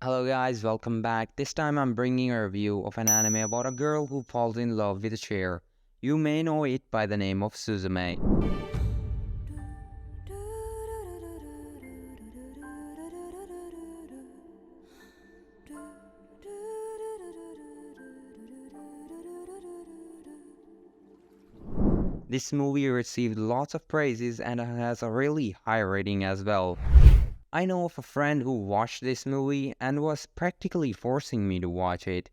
Hello guys, welcome back. This time I'm bringing a review of an anime about a girl who falls in love with a chair. You may know it by the name of Suzume. This movie received lots of praises and has a really high rating as well. I know of a friend who watched this movie and was practically forcing me to watch it.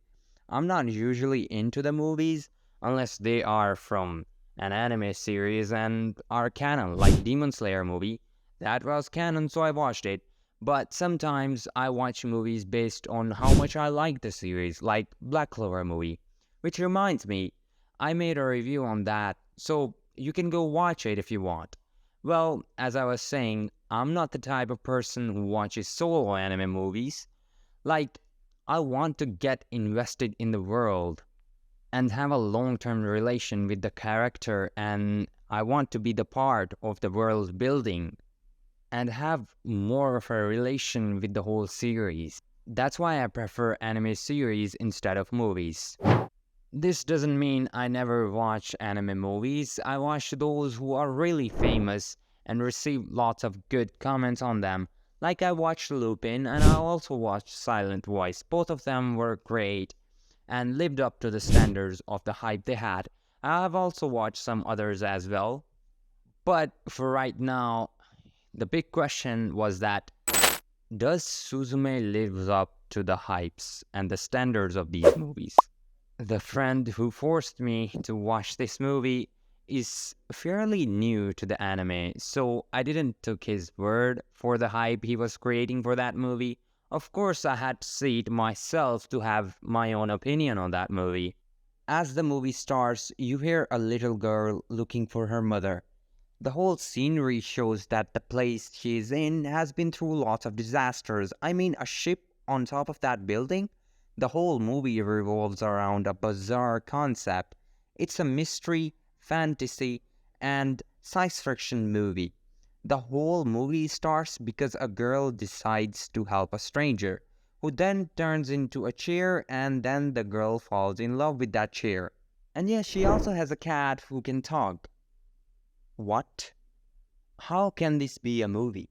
I'm not usually into the movies unless they are from an anime series and are canon, like Demon Slayer movie. That was canon, so I watched it. But sometimes I watch movies based on how much I like the series, like Black Clover movie. Which reminds me, I made a review on that, so you can go watch it if you want. Well, as I was saying, I'm not the type of person who watches solo anime movies. Like, I want to get invested in the world and have a long-term relation with the character, and I want to be the part of the world building and have more of a relation with the whole series. That's why I prefer anime series instead of movies. This doesn't mean I never watch anime movies. I watch those who are really famous and receive lots of good comments on them. Like I watched Lupin and I also watched Silent Voice. Both of them were great and lived up to the standards of the hype they had. I have also watched some others as well. But for right now, the big question was that does Suzume live up to the hypes and the standards of these movies? The friend who forced me to watch this movie is fairly new to the anime, so I didn't took his word for the hype he was creating for that movie. Of course, I had to see it myself to have my own opinion on that movie. As the movie starts, you hear a little girl looking for her mother. The whole scenery shows that the place she is in has been through lots of disasters. I mean, a ship on top of that building? The whole movie revolves around a bizarre concept. It's a mystery, fantasy, and science fiction movie. The whole movie starts because a girl decides to help a stranger, who then turns into a chair, and then the girl falls in love with that chair. And yes, she also has a cat who can talk. What? How can this be a movie?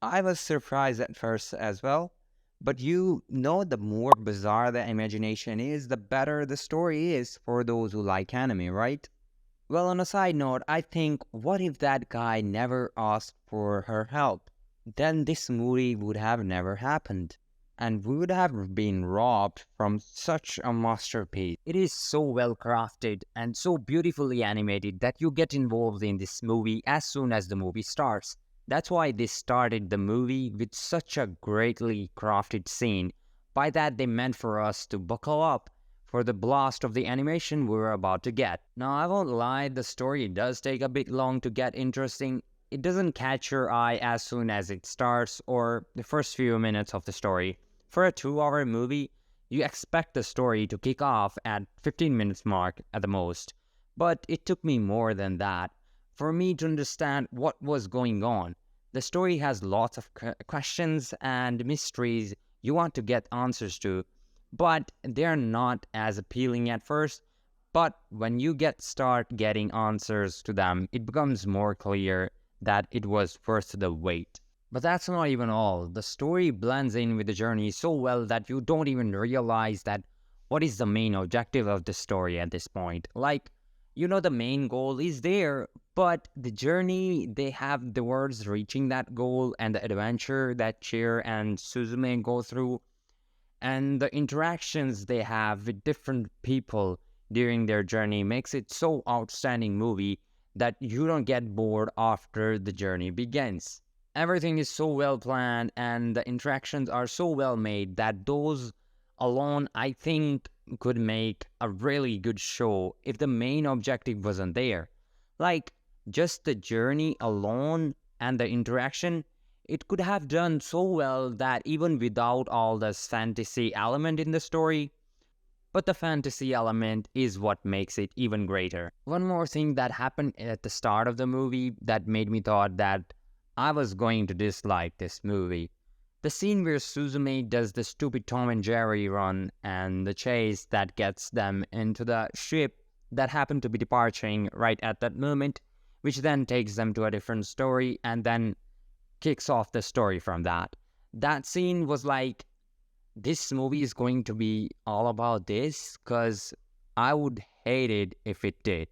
I was surprised at first as well. But you know, the more bizarre the imagination is, the better the story is for those who like anime, right? Well, on a side note, I think, what if that guy never asked for her help? Then this movie would have never happened, and we would have been robbed from such a masterpiece. It is so well crafted and so beautifully animated that you get involved in this movie as soon as the movie starts. That's why they started the movie with such a greatly crafted scene. By that they meant for us to buckle up for the blast of the animation we were about to get. Now I won't lie, the story does take a bit long to get interesting. It doesn't catch your eye as soon as it starts or the first few minutes of the story. For a 2-hour movie, you expect the story to kick off at 15 minutes mark at the most. But it took me more than that for me to understand what was going on. The story has lots of questions and mysteries you want to get answers to, but they're not as appealing at first. But when you start getting answers to them, it becomes more clear that it was worth the wait. But that's not even all. The story blends in with the journey so well that you don't even realize that what is the main objective of the story at this point. Like, you know, the main goal is there, but the journey they have towards reaching that goal and the adventure that Cheer and Suzume go through and the interactions they have with different people during their journey makes it so outstanding movie that you don't get bored after the journey begins. Everything is so well planned and the interactions are so well made that those alone, I think, could make a really good show if the main objective wasn't there. Like, just the journey alone and the interaction, it could have done so well that even without all this fantasy element in the story, but the fantasy element is what makes it even greater. One more thing that happened at the start of the movie that made me thought that I was going to dislike this movie. The scene where Suzume does the stupid Tom and Jerry run and the chase that gets them into the ship that happened to be departing right at that moment, which then takes them to a different story and then kicks off the story from that. That scene was like, this movie is going to be all about this, because I would hate it if it did.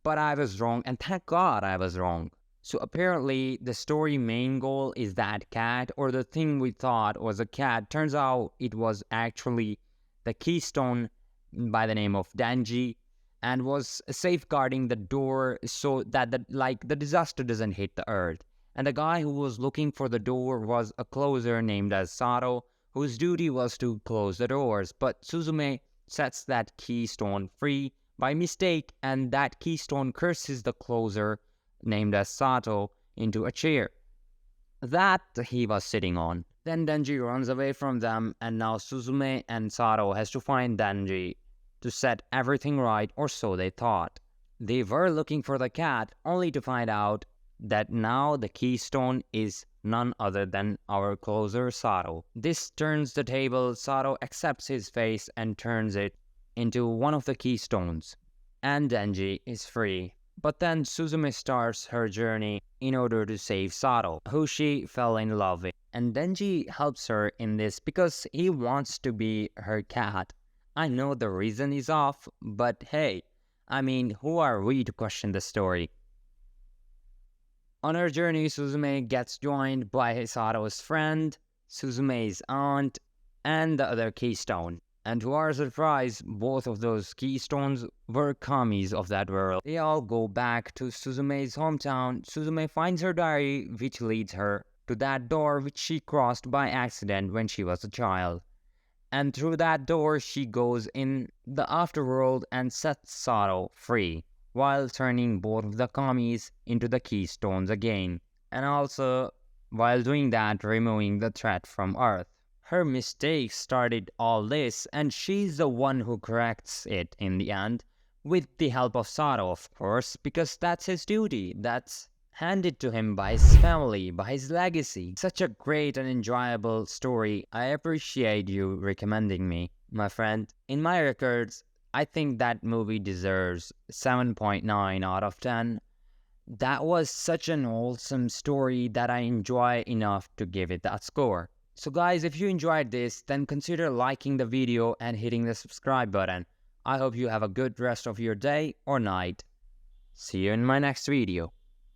But I was wrong, and thank God I was wrong. So apparently, the story main goal is that cat, or the thing we thought was a cat. Turns out it was actually the Keystone by the name of Danji, and was safeguarding the door so that the disaster doesn't hit the earth. And the guy who was looking for the door was a closer named as Sato, whose duty was to close the doors. But Suzume sets that keystone free by mistake, and that keystone curses the closer named as Sato into a chair that he was sitting on. Then Denji runs away from them, and now Suzume and Sato has to find Denji to set everything right, or so they thought. They were looking for the cat, only to find out that now the keystone is none other than our closer Sato. This turns the table. Sato accepts his face and turns it into one of the keystones, and Denji is free. But then Suzume starts her journey in order to save Sato, who she fell in love with. And Denji helps her in this because he wants to be her cat. I know the reason is off, but hey, I mean, who are we to question the story? On her journey, Suzume gets joined by Sato's friend, Suzume's aunt, and the other keystone. And to our surprise, both of those keystones were kamis of that world. They all go back to Suzume's hometown. Suzume finds her diary, which leads her to that door which she crossed by accident when she was a child. And through that door, she goes in the afterworld and sets Sato free, while turning both of the kamis into the keystones again. And also, while doing that, removing the threat from Earth. Her mistake started all this, and she's the one who corrects it in the end, with the help of Sato, of course, because that's his duty. That's handed to him by his family, by his legacy. Such a great and enjoyable story. I appreciate you recommending me, my friend. In my records, I think that movie deserves 7.9 out of 10. That was such an wholesome story that I enjoy enough to give it that score. So guys, if you enjoyed this, then consider liking the video and hitting the subscribe button. I hope you have a good rest of your day or night. See you in my next video.